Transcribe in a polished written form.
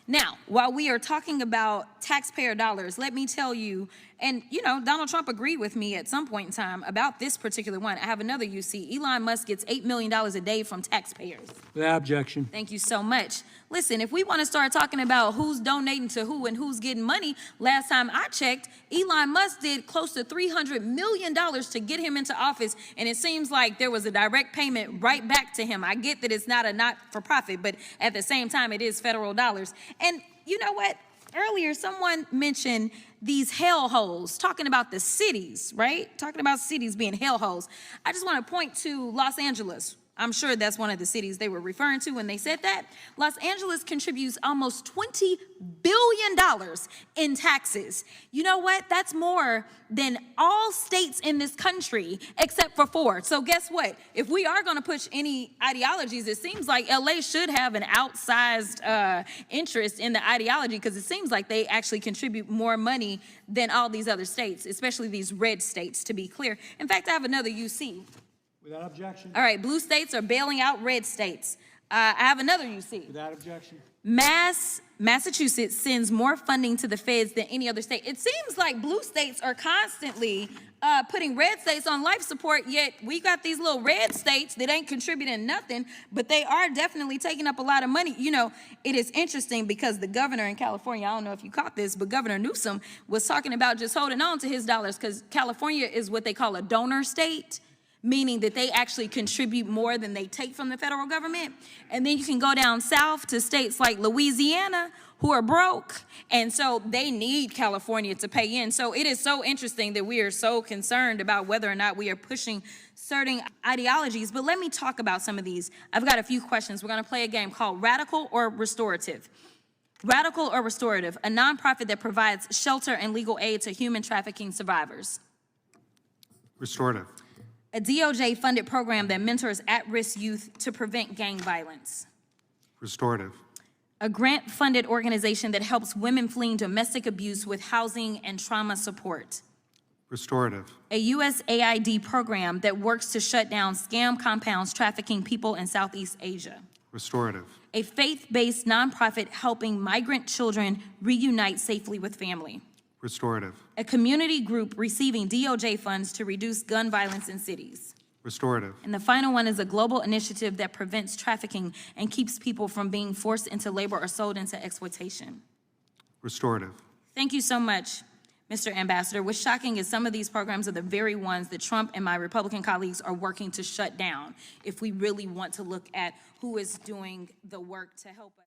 Now, while we are talking about taxpayer dollars, let me tell you, and Donald Trump agreed with me at some point in time about this particular one. I have another UC. Elon Musk gets $8 million a day from taxpayers. Without objection. Thank you so much. Listen, if we want to start talking about who's donating to who and who's getting money, last time I checked, Elon Musk did close to $300 million to get him into office, and it seems like there was a direct payment right back to him. I get that it's not a not-for-profit, but at the same time, it is federal dollars. And you know what? Earlier, someone mentioned these hellholes, talking about the cities, right? Talking about cities being hellholes. I just want to point to Los Angeles. I'm sure that's one of the cities they were referring to when they said that. Los Angeles contributes almost $20 billion in taxes. You know what? That's more than all states in this country except for 4. So guess what? If we are going to push any ideologies, it seems like LA should have an outsized interest in the ideology, because it seems like they actually contribute more money than all these other states, especially these red states, to be clear. In fact, I have another UC. Without objection. All right, blue states are bailing out red states. I have another UC. Without objection. Massachusetts sends more funding to the feds than any other state. It seems like blue states are constantly putting red states on life support, yet we got these little red states that ain't contributing nothing, but they are definitely taking up a lot of money. It is interesting because the governor in California, I don't know if you caught this, but Governor Newsom was talking about just holding on to his dollars, because California is what they call a donor state, meaning that they actually contribute more than they take from the federal government. And then you can go down south to states like Louisiana, who are broke, and so they need California to pay in. So it is so interesting that we are so concerned about whether or not we are pushing certain ideologies. But let me talk about some of these. I've got a few questions. We're gonna play a game called Radical or Restorative. Radical or Restorative, a nonprofit that provides shelter and legal aid to human trafficking survivors. Restorative. A DOJ-funded program that mentors at-risk youth to prevent gang violence. Restorative. A grant-funded organization that helps women fleeing domestic abuse with housing and trauma support. Restorative. A USAID program that works to shut down scam compounds trafficking people in Southeast Asia. Restorative. A faith-based nonprofit helping migrant children reunite safely with family. Restorative. A community group receiving DOJ funds to reduce gun violence in cities. Restorative. And the final one is a global initiative that prevents trafficking and keeps people from being forced into labor or sold into exploitation. Restorative. Thank you so much, Mr. Ambassador. What's shocking is some of these programs are the very ones that Trump and my Republican colleagues are working to shut down, if we really want to look at who is doing the work to help us.